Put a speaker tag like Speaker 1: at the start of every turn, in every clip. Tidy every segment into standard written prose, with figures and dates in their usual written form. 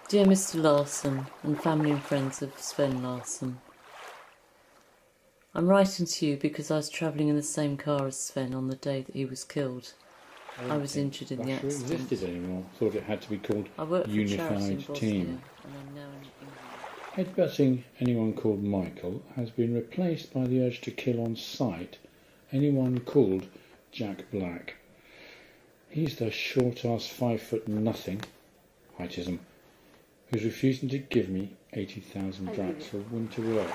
Speaker 1: Dear Mr. Larson and family and friends of Sven Larson, I'm writing to you because I was travelling in the same car as Sven on the day that he was killed. I was injured in the accident.
Speaker 2: It existed anymore. Thought it had to be called
Speaker 1: I work for
Speaker 2: Unified Team.
Speaker 1: and I'm now in England.
Speaker 2: Headbutting anyone called Michael has been replaced by the urge to kill on sight anyone called Jack Black. He's the short-ass 5 nothing, heightism, who's refusing to give me 80,000 drachs for winter work.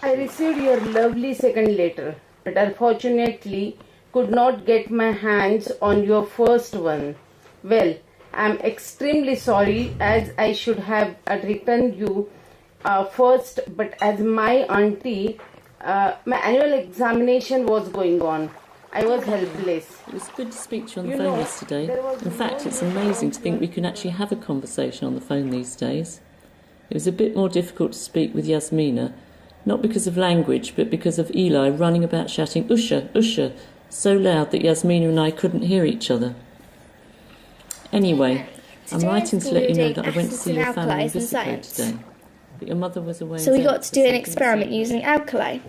Speaker 3: I received your lovely second letter, but unfortunately could not get my hands on your first one. Well, I am extremely sorry, as I should have returned you first, but as my auntie, my annual examination was going on. I was helpless.
Speaker 1: It was good to speak to you on the phone yesterday. In fact, it's amazing to think we can actually have a conversation on the phone these days. It was a bit more difficult to speak with Yasmina, not because of language, but because of Eli running about shouting, "Usha, Usha," so loud that Yasmina and I couldn't hear each other. Anyway, I'm writing to let you know that I went to see your family in Visoko today, but your mother was away.
Speaker 4: So we got to do an experiment using alkali.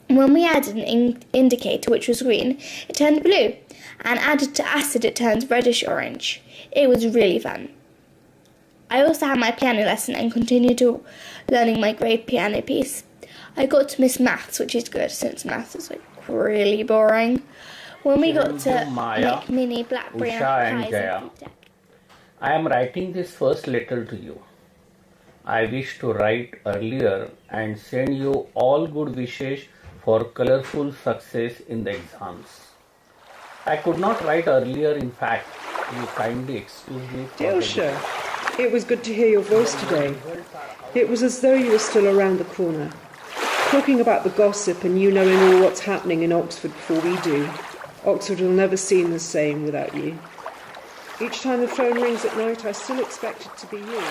Speaker 4: When we added an indicator which was green, it turned blue, and added to acid it turns reddish-orange. It was really fun. I also had my piano lesson and continued to learning my grade piano piece. I got to miss maths, which is good since maths is really boring. When we got to make mini blackberry pies and
Speaker 5: I am writing this first letter to you. I wish to write earlier and send you all good wishes for colorful success in the exams. I could not write earlier, in fact. You kindly excuse me.
Speaker 6: Usha, It was good to hear your voice today. It was as though you were still around the corner, talking about the gossip and you knowing all what's happening in Oxford before we do. Oxford will never seem the same without you. Each time the phone rings at night, I still expect it to be you.